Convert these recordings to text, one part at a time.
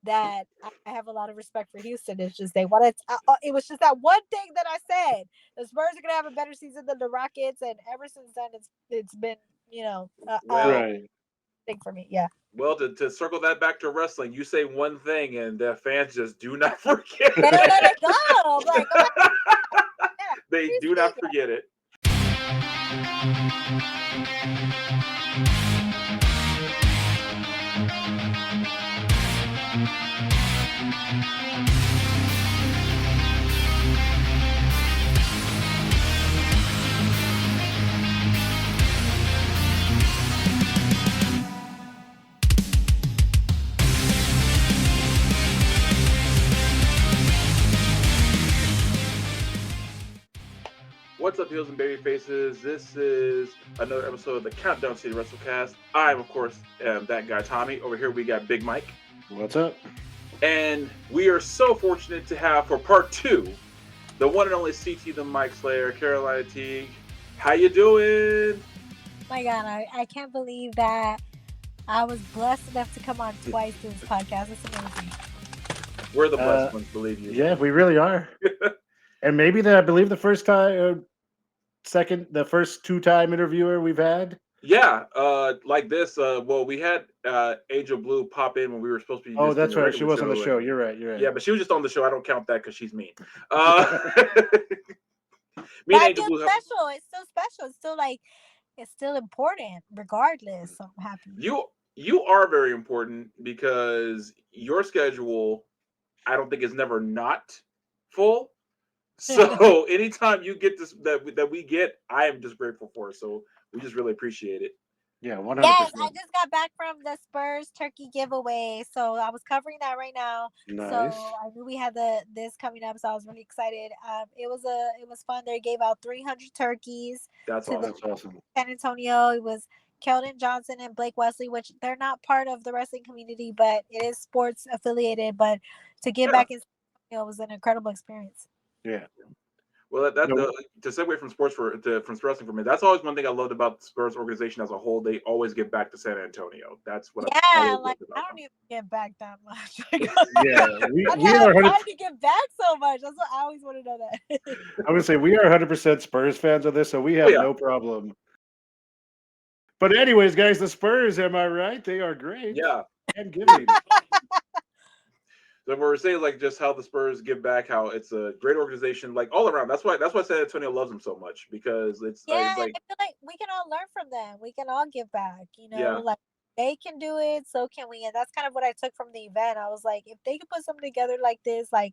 that I have a lot of respect for Houston. It's just they wanted. It was just that one thing that I said. The Spurs are gonna have a better season than the Rockets, and ever since then, it's been a Well, Right. thing for me. Yeah. well, to circle that back to wrestling, you say one thing, and the fans just do not forget They don't let it. it go. I'm like, oh yeah, They do not forget it. What's up, heels and baby faces? This is another episode of the Countdown City WrestleCast. I'm, of course, am that guy Tommy. Over here, we got Big Mike, What's up? and we are so fortunate to have for part two the one and only CT the Mike Slayer, Carolina Teague. How you doing? my God, I can't believe that I was blessed enough to come on twice to this podcast. It's amazing. We're the blessed ones, believe you. Yeah, we really are. And maybe I believe the first time, the first two-time interviewer we've had. Yeah, like this. Well, we had Angel Blue pop in when we were supposed to be Oh, just doing that's the right. She regular was on the show. and- You're right. You're right. Yeah, but she was just on the show. I don't count that because she's mean. Me and But I Angel feel Blue. special. It's still special. It's still like it's still important, regardless. So I'm happy. You are very important because your schedule, I don't think, is never not full. So anytime you get this that we get, I am just grateful for it. So we just really appreciate it. Yeah, Yes, 100%. I just got back from the Spurs turkey giveaway, so I was covering that right now. So Nice. I knew we had this coming up, so I was really excited. It was fun. They gave out 300 turkeys That's to the awesome. That's awesome. San Antonio. It was Keldon Johnson and Blake Wesley, which they're not part of the wrestling community, but it is sports affiliated. But to get Yeah. back in San Antonio was an incredible experience. Yeah. Well, No, to segue from sports from wrestling for me, that's always one thing I loved about the Spurs organization as a whole. They always get back to San Antonio. That's what I've Yeah, always like loved I about don't them. even get back that much. Like, yeah, I we don't are have 100. time to get back so much. That's what I always want to know that. I would say we are 100% Spurs fans of this, so we Oh have yeah, no problem. But anyways, guys, the Spurs, am I right? They are great yeah. and giving. So we're saying like just how the Spurs give back, how it's a great organization, like all around. That's why San Antonio loves them so much because Yeah, it's and like I feel like we can all learn from them. We can all give back. yeah, Like they can do it, so can we. And that's kind of what I took from the event. I was like, if they can put something together like this, like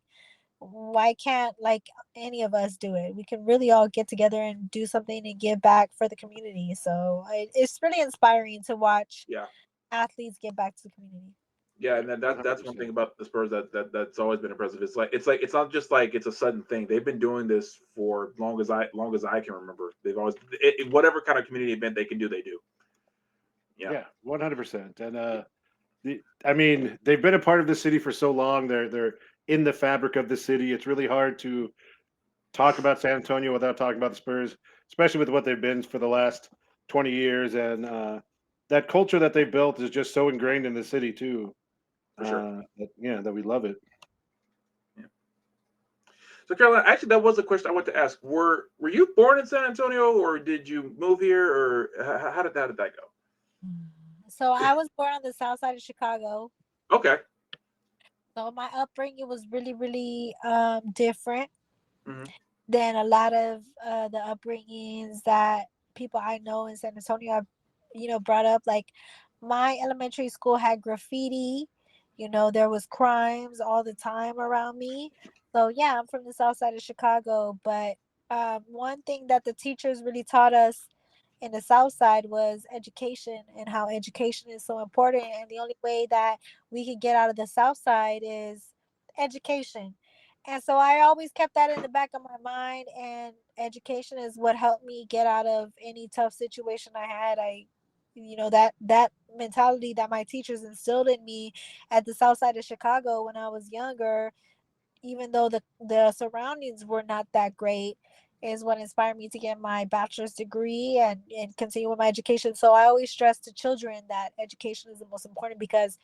why can't like any of us do it? We can really all get together and do something and give back for the community. So it's really inspiring to watch yeah. athletes give back to the community. Yeah, and then that's one 100%. thing about the Spurs that's always been impressive. It's like it's not just like it's a sudden thing. They've been doing this for long as I can remember. They've always whatever kind of community event they can do, they do. Yeah, Yeah, 100%. And I mean, they've been a part of the city for so long. They're in the fabric of the city. It's really hard to talk about San Antonio without talking about the Spurs, especially with what they've been for the last 20 years. And that culture that they built is just so ingrained in the city too. for sure. That we love it. Yeah. So Caroline, actually, that was a question I want to ask. Were you born in San Antonio, or did you move here, or how did that go? So I was born on the south side of Chicago. Okay. So my upbringing was really, really different Hmm. than a lot of the upbringings that people I know in San Antonio have, brought up. Like my elementary school had graffiti. There was crimes all the time around me. So yeah, I'm from the south side of Chicago. But one thing that the teachers really taught us in the south side was education and how education is so important. And the only way that we could get out of the south side is education. And so I always kept that in the back of my mind. And education is what helped me get out of any tough situation I had. That mentality that my teachers instilled in me at the south side of Chicago when I was younger, even though the surroundings were not that great, is what inspired me to get my bachelor's degree and continue with my education. So I always stress to children that education is the most important because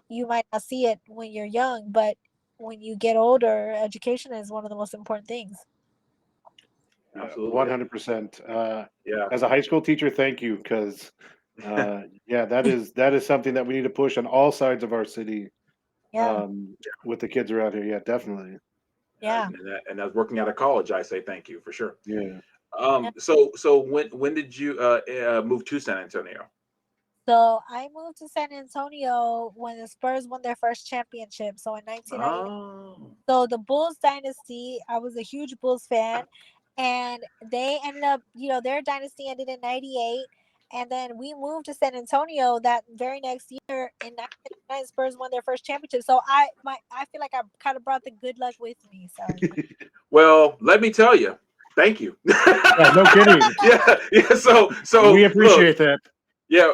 you might not see it when you're young, but when you get older, education is one of the most important things. Yeah, Absolutely. 100%. Yeah. As a high school teacher, thank you, because yeah, that is something that we need to push on all sides of our city, Yeah, with the kids around here. Yeah, definitely. yeah. And as working out of college, I say thank you for sure. Yeah. So when did you move to San Antonio? So I moved to San Antonio when the Spurs won their first championship. So in 1999. Oh, So the Bulls dynasty, I was a huge Bulls fan, and they ended up, their dynasty ended in '98, and then we moved to San Antonio that very next year in 1999. Spurs won their first championship. So I feel like I kind of brought the good luck with me. So well, let me tell you, thank you. Yeah, no kidding. yeah. So We look, appreciate that. yeah,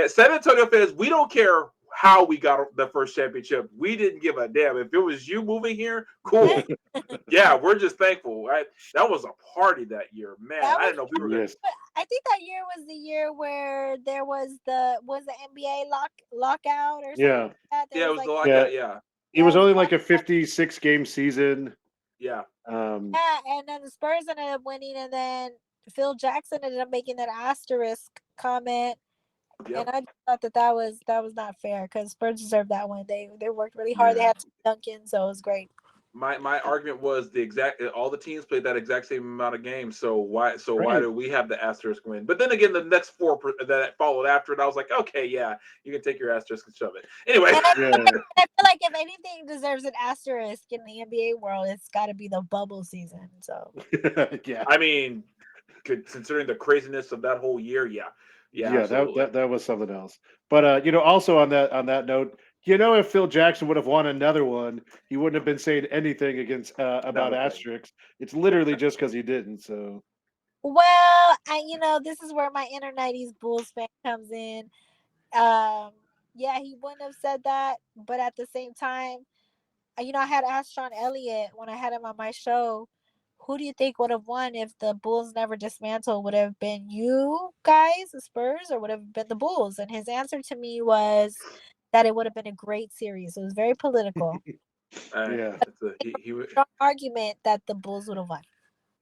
San Antonio fans, we don't care how we got the first championship. We didn't give a damn. If it was you moving here, cool. Yeah, we're just thankful. That was a party that year, man. that I was, didn't know if we were gonna. Yes. I think that year was the year where there was the NBA lockout or something Yeah. like that. There Yeah, it was was the like, Yeah. lockout. Yeah, It yeah, it was was only a like a lockout. 56 game season. yeah, Um, Yeah, and then the Spurs ended up winning, and then Phil Jackson ended up making that asterisk comment, and yep. I just thought that was not fair because Spurs deserved that one. They worked really hard. They yeah. had Duncan, so it was great. My argument was the exact all the teams played that exact same amount of games. So why Right. do we have the asterisk win? But then again, the next four that followed after it, I was like, okay, yeah, you can take your asterisk and shove it. Anyway, And Yeah. I feel like if anything deserves an asterisk in the NBA world, it's got to be the bubble season. So Yeah. I mean, considering the craziness of that whole year, yeah, yeah, Yeah, that, absolutely. that that was something else. But also on that note, if Phil Jackson would have won another one, he wouldn't have been saying anything against Not about a thing. asterisks. It's literally just because he didn't. So well, this is where my inner '90s Bulls fan comes in. Um, yeah, he wouldn't have said that, but at the same time, I had asked Sean Elliott when I had him on my show, who do you think would have won if the Bulls never dismantled? Would it have been you guys, the Spurs, or would it have been the Bulls? And his answer to me was that it would have been a great series. It was very political. yeah, It's a, he Strong argument that the Bulls would have won.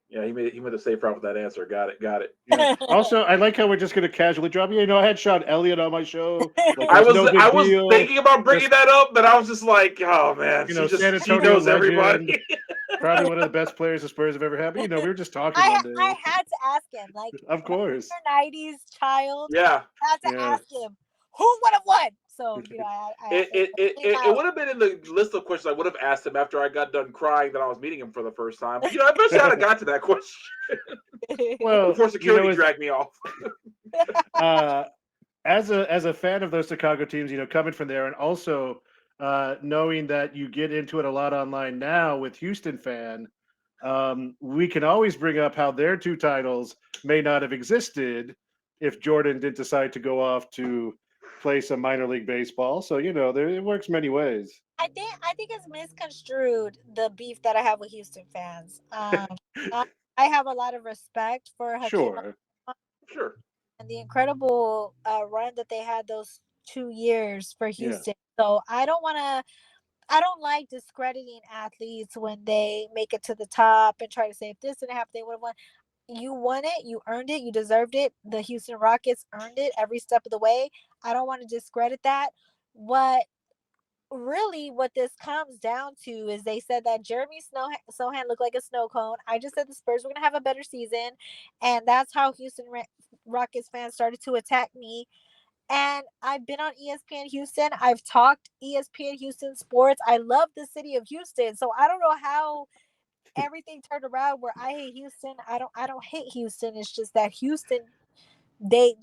yeah he made a safe route with that answer. Got it. yeah. Also, I like how we're just going to casually drop. I had Sean Elliott on my show. Like, I there's was no I big was deal. thinking about bringing Just that up, but I was just like, oh man, San she Antonio knows legend, everybody. probably one of the best players the Spurs have ever had. But we were just talking I one I day. had to ask him, like Of my course. '90s child, Yeah, had to Yeah. ask him who would have won. So it came it out. would have been in the list of questions I would have asked him after I got done crying that I was meeting him for the first time. But eventually I'd have got to that question Well, before security dragged me off. uh, as a fan of those Chicago teams, coming from there, and also knowing that you get into it a lot online now with Houston fan, we can always bring up how their two titles may not have existed if Jordan didn't decide to go off to play some minor league baseball. So it works many ways. I think it's misconstrued the beef that I have with Houston fans. I, I have a lot of respect for Hakeem Sure. Sure. and the incredible run that they had those 2 years for Yeah. Houston. So I don't like discrediting athletes when they make it to the top and try to say if this didn't happen, they would have won. You won it, you earned it, you deserved it. The Houston Rockets earned it every step of the way. I don't want to discredit that. What what this comes down to is they said that Jeremy Sohan looked like a snow cone. I just said the Spurs were going to have a better season, and that's how Rockets fans started to attack me. And I've been on ESPN Houston. I've talked ESPN Houston sports. I love the city of Houston, so I don't know how everything turned around where I hate Houston. I don't hate Houston. It's just that Houston they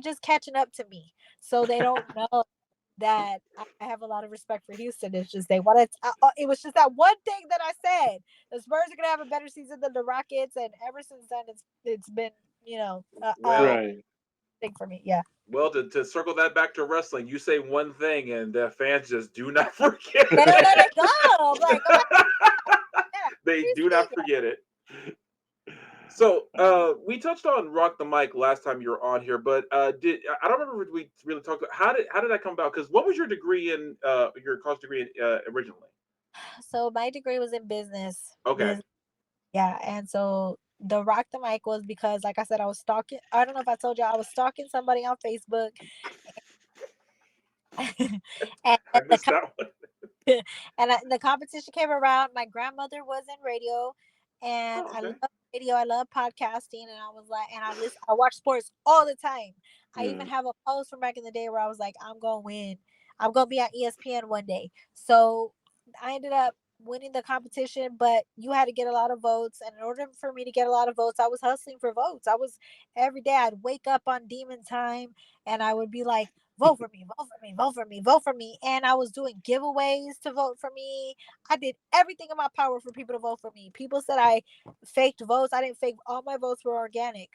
just catching up to me. So they don't know that I have a lot of respect for Houston. It's just they wanted. It was just that one thing that I said. The Spurs are gonna have a better season than the Rockets, and ever since then, it's been Well, Right. thing for me. Yeah. well, to circle that back to wrestling, you say one thing and the fans just do not forget They don't let it. it go. I'm like, oh my god, They do seriously? not forget it. So we touched on rock the mic last time you were on here, but did I don't remember if we really talked about how did that come about? Because what was your degree in your college degree originally? So my degree was in business. Okay. Yeah, and so the rock the mic was because, like I said, I was stalking. I don't know if I told you I was stalking somebody on Facebook, and I missed that one. the competition came around. My grandmother was in radio, and Oh, I okay. love radio. I love podcasting, and I was like, and I listen. I watch sports all the time. I Yeah. even have a post from back in the day where I was like, I'm gonna win. I'm gonna be on ESPN one day. So I ended up winning the competition, but you had to get a lot of votes, and in order for me to get a lot of votes, I was hustling for votes. I was every day. I'd wake up on demon time, and I would be like, vote for me, vote for me, vote for me, vote for me. And I was doing giveaways to vote for me. I did everything in my power for people to vote for me. People said I faked votes. I didn't fake. All my votes were organic,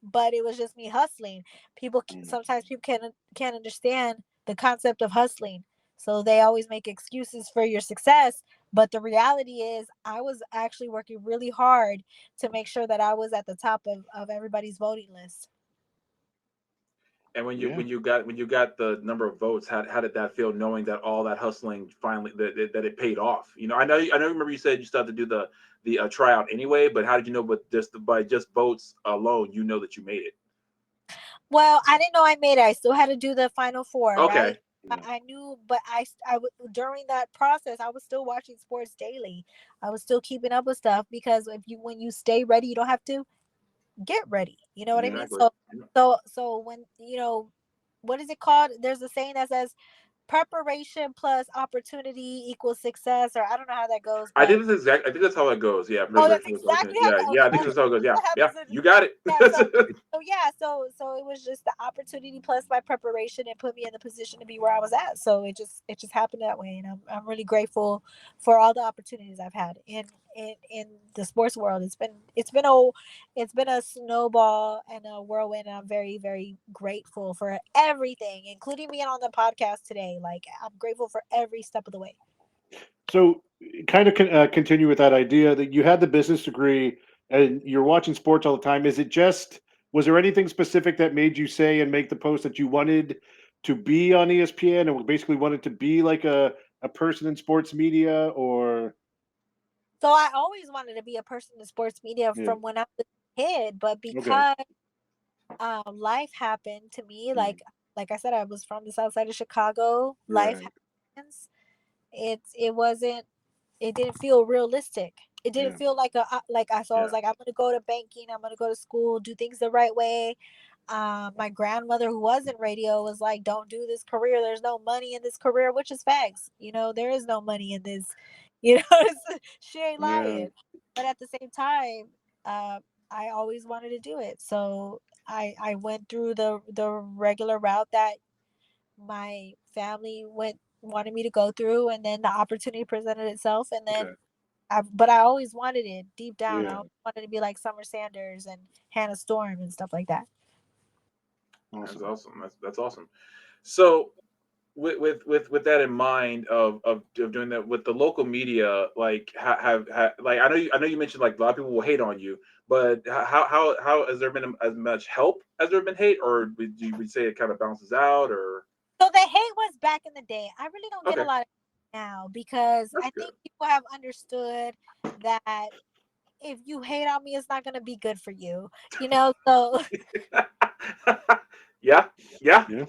but it was just me hustling. People Mm. sometimes people can't understand the concept of hustling. So they always make excuses for your success, but the reality is I was actually working really hard to make sure that I was at the top of everybody's voting list. And Yeah. when you got the number of votes, how did that feel, knowing that all that hustling finally that it paid off? You know, I know. Remember you said you started to do the tryout anyway, but how did you know? But just by just votes alone, you know that you made it. Well, I didn't know I made it. I still had to do the final four, right? Okay. Yeah. I knew, but during that process, I was still watching sports daily. I was still keeping up with stuff because if you when you stay ready, you don't have to get ready. You know what I Yeah. mean? Exactly. Yeah. So when what is it called? There's a saying that says preparation plus opportunity equals success, or I don't know how that goes, I but think that's exact. I think that's how it goes. Yeah, oh, that's preparation was exactly opportunity. how it Yeah, goes. yeah. I think Okay, that's how it goes. Yeah, that yeah. happens in You got it. yeah. So it was just the opportunity plus my preparation and put me in the position to be where I was at. So it just happened that way, and I'm really grateful for all the opportunities I've had in the sports world. It's been a snowball and a whirlwind, and I'm very very grateful for everything, including being on the podcast today. Like I'm grateful for every step of the way. So, kind of continue with that idea that you had the business degree and you're watching sports all the time. Is it just, was there anything specific that made you say and make the post that you wanted to be on ESPN and basically wanted to be like a person in sports media or, So I always wanted to be a person in sports media yeah, from when I was a kid, but okay, because life happened to me, mm, like I said, I was from the south side of Chicago. Life right, happens. It didn't feel realistic. It didn't yeah, feel like I was Yeah. like, I'm gonna go to banking, I'm gonna go to school, do things the right way. My grandmother, who was in radio, was like, don't do this career, there's no money in this career, which is facts. There is no money in this. She ain't yeah, lying. But at the same time, uh, I always wanted to do it, so I went through the regular route that my family went wanted me to go through, and then the opportunity presented itself, and then okay, but I always wanted it deep down. I yeah, always wanted to be like Summer Sanders and Hannah Storm and stuff like that. That's awesome, awesome. That's awesome. So with that in mind of doing that with the local media, like like I know you mentioned like a lot of people will hate on you, but how has there been as much help as there been hate, or would you say it kind of bounces out, or So the hate was back in the day. I really don't get a okay, lot of now because that's I think people have understood that if you hate on me, it's not going to be good for you. So good. Yeah, yeah, yeah,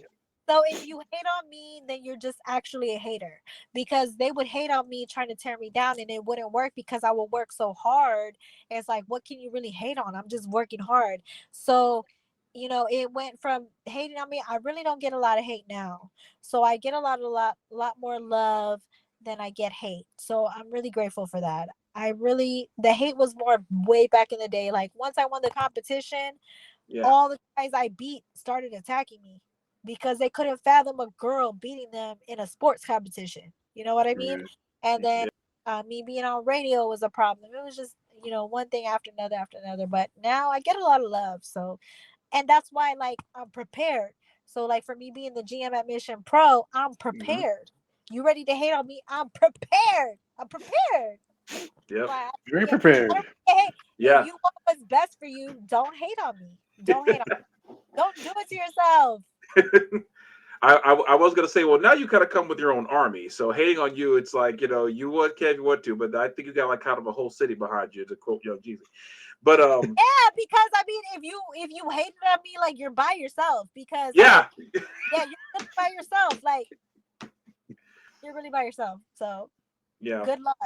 So if you hate on me, then you're just actually a hater, because they would hate on me trying to tear me down, and it wouldn't work because I would work so hard. It's like, what can you really hate on? I'm just working hard. So, it went from hating on me. I really don't get a lot of hate now. So I get a lot more love than I get hate. So I'm really grateful for that. The hate was more way back in the day. Like once I won the competition, yeah, all the guys I beat started attacking me because they couldn't fathom a girl beating them in a sports competition. You know what I mean? right, And then yeah, me being on radio was a problem. It was just, one thing after another. But now I get a lot of love. So, and that's why, like, I'm prepared. So, like, for me being the GM at Mission Pro, I'm hmm, prepared. You ready to hate on me? I'm prepared. I'm prepared. yep. Why? very Yeah, I don't prepared. really hate. If Yeah. you want what's best for you, don't hate on me. Don't hate on me. Don't do it to yourself. I was gonna say, well, now you kind of come with your own army, so hating on you, it's like you would can if you want to, but I think you got like kind of a whole city behind you to quote Young Jeezy. But Yeah, because I mean, if you hated on me, like you're by yourself. Because like, yeah, yeah, you're really by yourself. Like you're really by yourself. So yeah, good luck.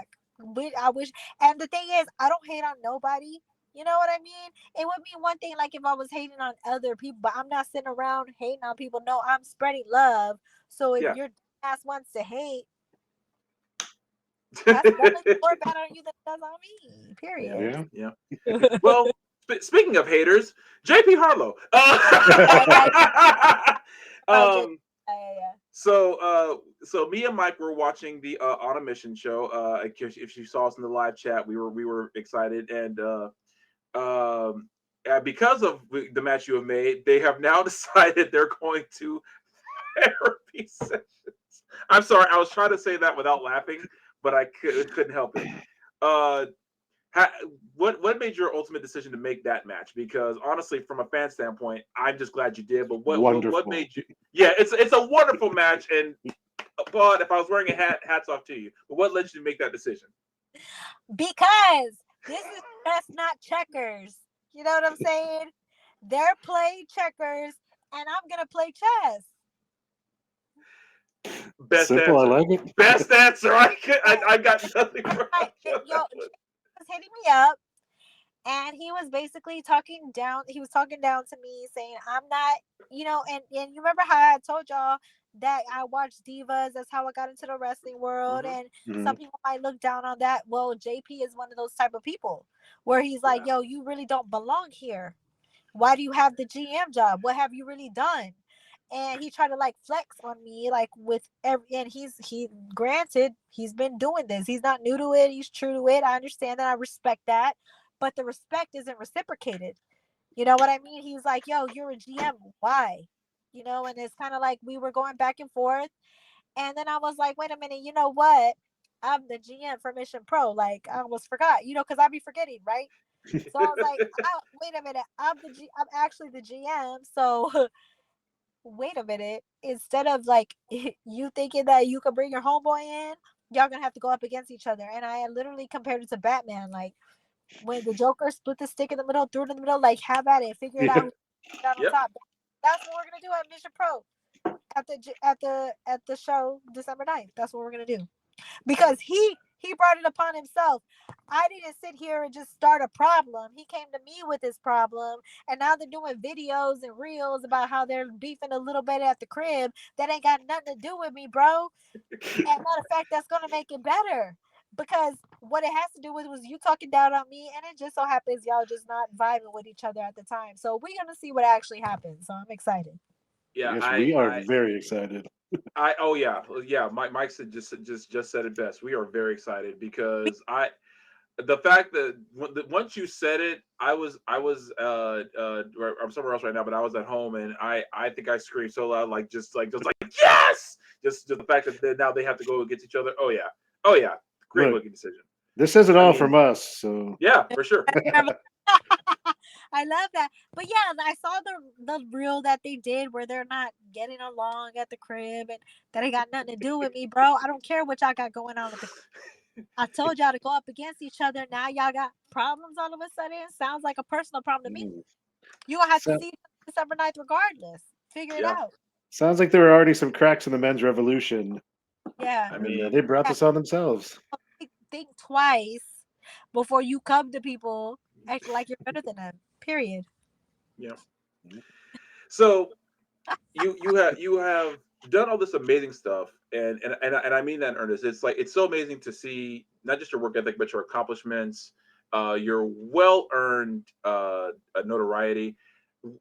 I wish. And the thing is, I don't hate on nobody. You know what I mean? It would be one thing like if I was hating on other people, but I'm not sitting around hating on people. No, I'm spreading love. So if yeah. your ass wants to hate, that's gonna more bad on you than it does on me. Yeah, Period. Yeah. yeah. Well, speaking of haters, JP Harlow. Yeah, yeah, yeah. Um, Yeah. so me and Mike were watching the On a Mission show. If you saw us in the live chat, we were excited, and um, because of the match you have made, they have now decided they're going to therapy sessions. I'm sorry, I was trying to say that without laughing, but I couldn't help it. Uh, ha, what made your ultimate decision to make that match? Because honestly, from a fan standpoint, I'm just glad you did. But what Wonderful. made you? Yeah, it's a wonderful match, and but if I was wearing a hat, hats off to you. But what led you to make that decision? Because this is just not checkers. You know what I'm saying? They're playing checkers, and I'm gonna play chess. Best Simple. I answer. like it. Best answer. I got nothing for Right. Yo, Jay was hitting me up, and he was basically talking down. He was talking down to me, saying, "I'm not, And you remember how I told y'all that I watched divas. That's how I got into the wrestling world. Mm-hmm. And some Mhm. people might look down on that. Well, JP is one of those type of people where he's like, Yeah. "Yo, you really don't belong here. Why do you have the GM job? What have you really done?" And he tried to like flex on me, like with every, and he granted he's been doing this. He's not new to it. He's true to it. I understand that. I respect that, but the respect isn't reciprocated. You know what I mean? He's like, "Yo, you're a GM. Why?" And it's kind of like we were going back and forth, and then I was like, "Wait a minute. You know what? I'm the GM for Mission Pro. Like I almost forgot. Because I be forgetting, right?" So I was like, wait a minute, I'm actually the GM. So wait a minute. Instead of like you thinking that you could bring your homeboy in, y'all gonna have to go up against each other. And I literally compared it to Batman. Like when the Joker split the stick in the middle, threw it in the middle, like have at it, figure it Yeah. out, down on Yep. top. That's what we're gonna do at Mission Pro at the show December 9th. That's what we're gonna do because he brought it upon himself. I didn't sit here and just start a problem. He came to me with his problem, and now they're doing videos and reels about how they're beefing a little bit at the crib. That ain't got nothing to do with me, bro. And matter of fact, that's gonna make it better because what it has to do with was you talking down on me, and it just so happens y'all just not vibing with each other at the time. So we're gonna see what actually happens. So I'm excited. Yeah. Yes, we are very excited. Oh yeah, yeah. Mike said just said it best. We are very excited because the fact that once you said it, I'm somewhere else right now, but I was at home and I think I screamed so loud, like yes, just the fact that now they have to go against each other. Oh yeah, great Look, booking decision. this says it I all mean, from us. So yeah, for sure. I love that. But yeah, I saw the reel that they did where they're not getting along at the crib and that ain't got nothing to do with me, bro. I don't care what y'all got going on with the I told y'all to go up against each other. Now y'all got problems all of a sudden. Sounds like a personal problem to me. mm, You gonna have to so, see December 9th regardless. Figure it Yeah, out. sounds like there were already some cracks in the men's revolution, Yeah. I and mean, they brought Yeah. this on themselves. Think twice before you come to people acting like you're better than them. Period. yeah. So you have done all this amazing stuff, and I mean that in earnest. It's like it's so amazing to see not just your work ethic but your accomplishments, your well earned notoriety.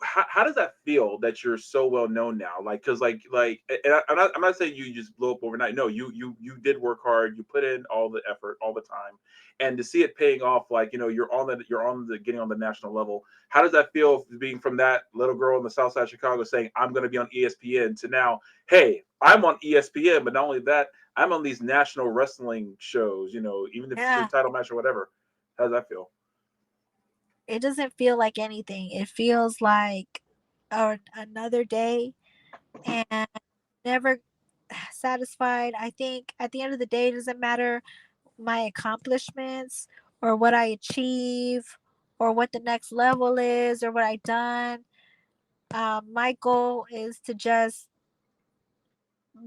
How does that feel that you're so well known now? Like, because I'm not saying you just blow up overnight. No, you did work hard. You put in all the effort, all the time, and to see it paying off, like you're on the getting on the national level. How does that feel being from that little girl in the South Side of Chicago saying I'm going to be on ESPN to now, hey, I'm on ESPN, but not only that, I'm on these national wrestling shows. Even if it's for Yeah. the title match or whatever. How does that feel? it doesn't feel like anything. It feels like another day, and never satisfied. I think at the end of the day, it doesn't matter my accomplishments or what I achieve or what the next level is or what I done. My goal is to just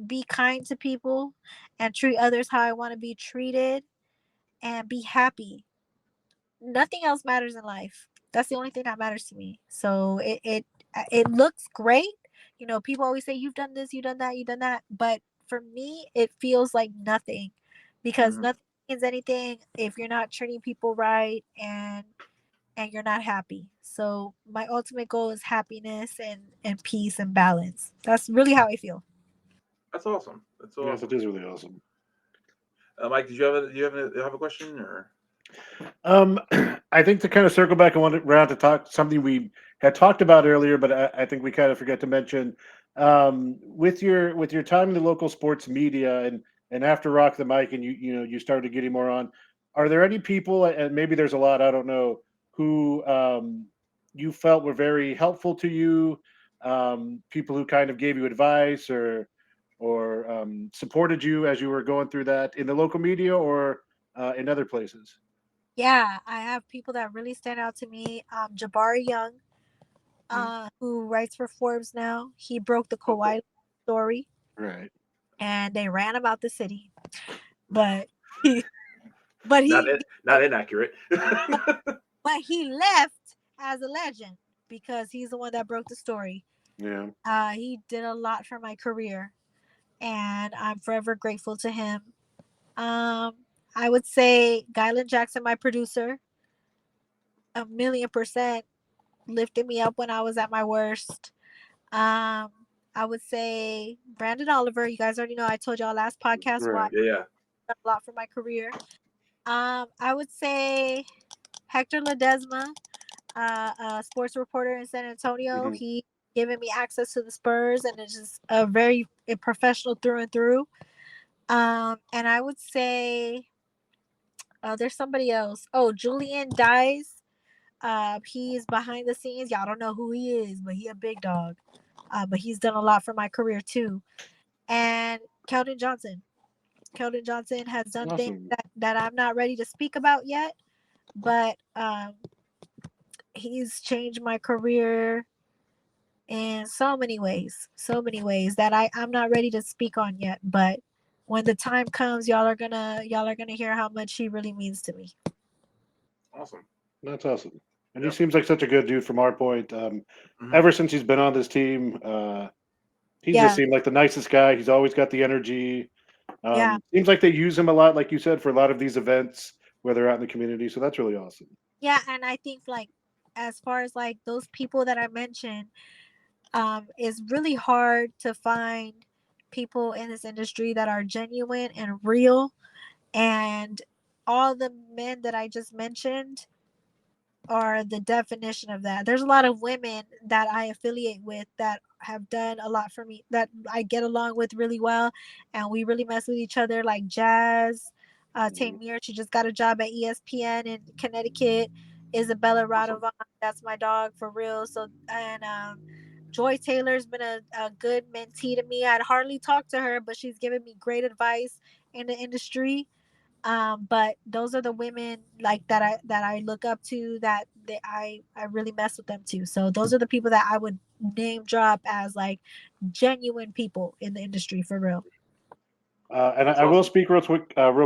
be kind to people and treat others how I want to be treated and be happy. Nothing else matters in life. That's the only thing that matters to me. So it looks great. You know, people always say you've done this, you've done that, you've done that, but for me, it feels like nothing because Hmm. nothing means anything if you're not treating people right and you're not happy. So my ultimate goal is happiness and peace and balance. That's really how I feel. That's awesome. That's so Yes, it awesome. is really awesome. Mike, did you have a, do you have a question or? Um, I think to kind of circle back, I wanted around to talk something we had talked about earlier, but I think we kind of forget to mention with your time in the local sports media and after Rock the Mic, and you started getting more on. Are there any people, and maybe there's a lot, I don't know, who you felt were very helpful to you? People who kind of gave you advice or supported you as you were going through that in the local media or in other places. Yeah, I have people that really stand out to me. Jabari Young, Mm, who writes for Forbes now. He broke the Oh, Kawhi cool. story, right. and they ran about the city. But he, but Not he, not inaccurate. but he left as a legend because he's the one that broke the story. Yeah. He did a lot for my career, and I'm forever grateful to him. Um, I would say Gylan Jackson, my producer, 1,000,000% lifted me up when I was at my worst. Um, I would say Brandon Oliver. You guys already know. I told y'all last podcast why I Right. Yeah, yeah. done a lot for my career. I would say Hector Ledesma, a sports reporter in San Antonio. Hmm. He given me access to the Spurs, and it's just a professional through and through. And I would say there's somebody else. Oh, Julian Dice. He's behind the scenes. Y'all don't know who he is, but he a big dog. But he's done a lot for my career too. And Keldon Johnson. Keldon Johnson has done things Awesome. that I'm not ready to speak about yet, but he's changed my career in so many ways that I'm not ready to speak on yet. But when the time comes, y'all are gonna hear how much he really means to me. Awesome. That's awesome. And he Yep. seems like such a good dude from our point. Hmm. Ever since he's been on this team, he's just Yeah, seemed like the nicest guy. He's always got the energy. yeah, Seems like they use him a lot, like you said, for a lot of these events where they're out in the community. So that's really awesome. yeah. And I think like as far as like those people that I mentioned, it's really hard to find people in this industry that are genuine and real. And all the men that I just mentioned are the definition of that. There's a lot of women that I affiliate with that have done a lot for me that I get along with really well, and we really mess with each other. Like Jazz, Mhm. Tamir, she just got a job at ESPN in Connecticut. Isabella Awesome. Radovan, that's my dog for real. So and Joy Taylor's been a good mentee to me. I'd hardly talk to her, but she's given me great advice in the industry. But those are the women like that I look up to I really mess with them too. So those are the people that I would name drop as like genuine people in the industry for real. And That's I will awesome. speak real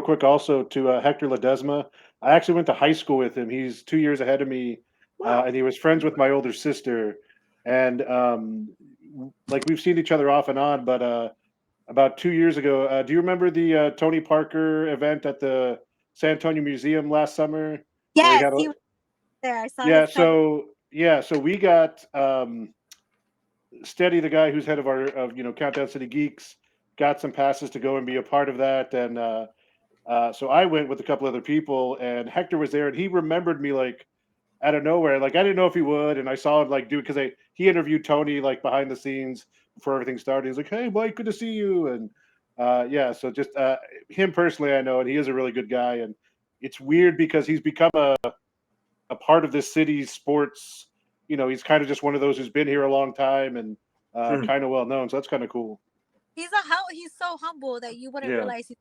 quick also to Hector Ledesma. I actually went to high school with him. He's 2 years ahead of me, Wow. and he was friends with my older sister. And like we've seen each other off and on, but about 2 years ago, do you remember the Tony Parker event at the San Antonio Museum last summer, where he Yes, had a he was there. I saw yeah? his cover. So we got Steady, the guy who's head of our Countdown City Geeks, got some passes to go and be a part of that, and so I went with a couple other people, and Hector was there, and he remembered me like out of nowhere. Like I didn't know if he would, and I saw him like do because he interviewed Tony like behind the scenes before everything started. He's like, "Hey, Mike, good to see you," and yeah, so just him personally, I know, and he is a really good guy, and it's weird because he's become a part of this city's sports. He's kind of just one of those who's been here a long time and kind of well known. So that's kind of cool. He's so humble that you wouldn't Yeah. realize he's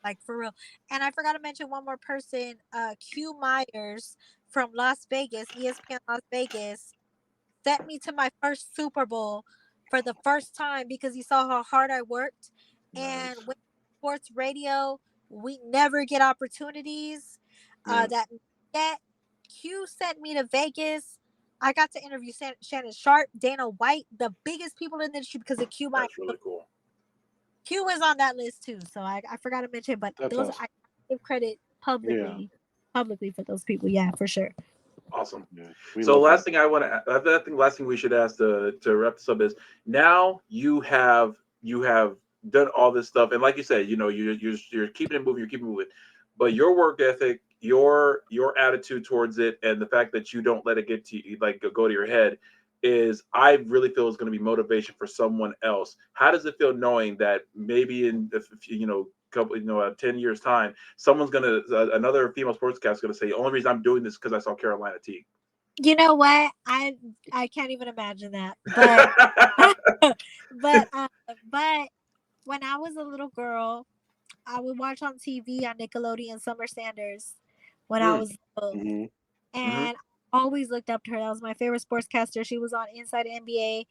like for real. And I forgot to mention one more person, Q Myers from Las Vegas, ESPN Las Vegas, sent me to my first Super Bowl for the first time because he saw how hard I worked. And Nice. with sports radio, we never get opportunities Yeah. that we get. Q sent me to Vegas. I got to interview Shannon Sharp, Dana White, the biggest people in the industry because of Q. That's really cool. Q is on that list too, so I forgot to mention, but That's those awesome. I give credit publicly for those people. Yeah, for sure. Awesome. Yeah. We So love last thing I want to, I think last thing we should ask to wrap this up is now you have done all this stuff, and like you said, you're keeping it moving, you're keeping it moving, but your work ethic, your attitude towards it, and the fact that you don't let it get to you, like go to your head, is I really feel is going to be motivation for someone else. How does it feel knowing that maybe in couple 10 years time someone's gonna another female sportscaster is gonna say the only reason I'm doing this because I saw Carolina Teague. You know what? I can't even imagine that, but but but when I was a little girl, I would watch on TV on Nickelodeon Summer Sanders when I Mm, was little, hmm hmm. and I always looked up to her. That was my favorite sportscaster. She was on Inside NBA.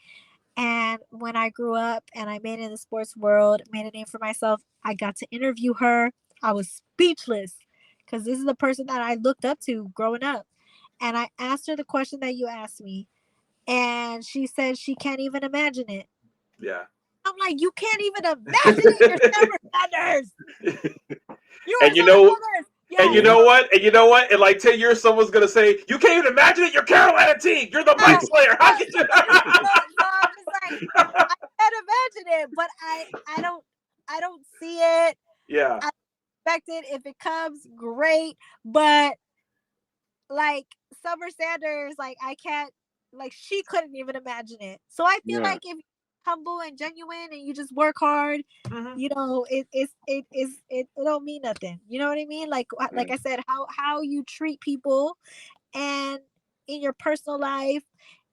And when I grew up and I made it in the sports world, made a name for myself, I got to interview her. I was speechless because this is the person that I looked up to growing up. And I asked her the question that you asked me, and she said she can't even imagine it. Yeah. I'm like, you can't even imagine it. You're Summer Sanders. You are and you Summer know Sanders. and Yeah. you Yeah. know what? And you know what? In like 10 years, someone's gonna say, you can't even imagine it, you're Carolina Teague. You're the So, Mind Slayer. so, How could you? so I'm just like, I can't imagine it, but I don't see it. Yeah. I expect it. If it comes, great. But like Summer Sanders, like I can't, like she couldn't even imagine it. So I feel Yeah. like if you're humble and genuine and you just work hard, Hmm. it don't mean nothing. You know what I mean? Like Right. I said, how you treat people and in your personal life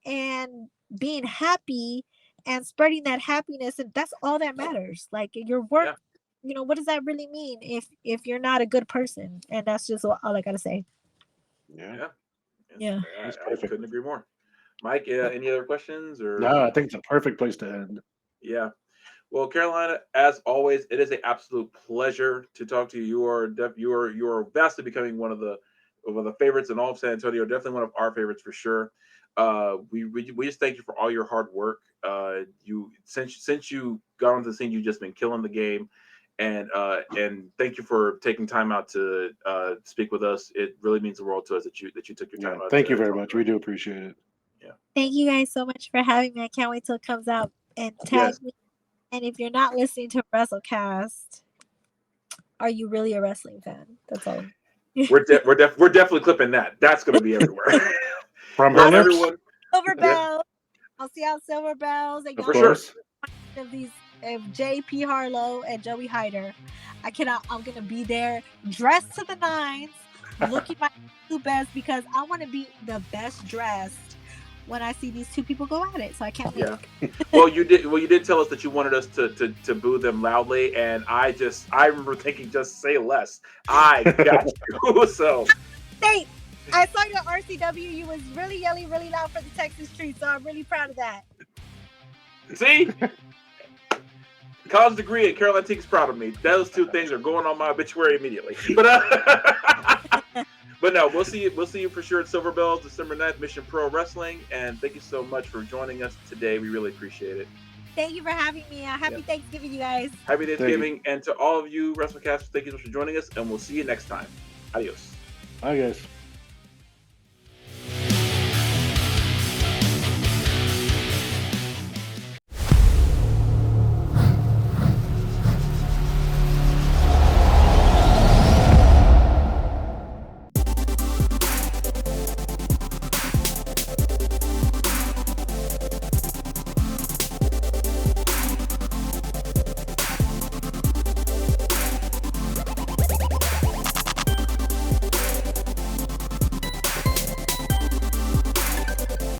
and being happy and spreading that happiness, and that's all that matters. Like your work, Yeah. what does that really mean if you're not a good person? And that's just all I gotta say. Yeah. Yeah. Yeah. That's I perfect. couldn't agree more. Mike, any other questions or? No, I think it's a perfect place to end. Yeah. Well, Carolina, as always, it is an absolute pleasure to talk to you. You are vastly becoming one of the favorites in all of San Antonio. Definitely one of our favorites for sure. We just thank you for all your hard work. You since you got onto the scene, you've just been killing the game, and thank you for taking time out to speak with us. It really means the world to us that you took your Yeah. time out Thank to you very talk much. to We us. do appreciate it. Yeah. Thank you guys so much for having me. I can't wait till it comes out and Yes. tag me. And if you're not listening to WrestleCast, are you really a wrestling fan? That's all. We're definitely clipping that. That's going to be everywhere. From her For lips, everyone. Silver Yeah. Bells. I'll see y'all Silver Bells, and of For y'all sure. course. of these of J.P. Harlow and Joey Hyder. I'm gonna be there dressed to the nines, looking my absolute best because I want to be the best dressed when I see these two people go at it. So I can't wait. Yeah. Well, you did tell us that you wanted us to boo them loudly, and I remember thinking, just say less. I got you. So Hey, I saw your RCW. You was really yelling really loud for the Texas street, so I'm really proud of that. see, college degree and Carolina Teague's proud of me. Those two things are going on my obituary immediately. But no, we'll see you for sure at Silver Bells December 9th, Mission Pro Wrestling, and thank you so much for joining us today. We really appreciate it. Thank you for having me. Happy Thanksgiving, you guys. Happy you. Thanksgiving, and to all of you WrestleCasters, thank you so much for joining us, and we'll see you next time. Adios. Bye, guys.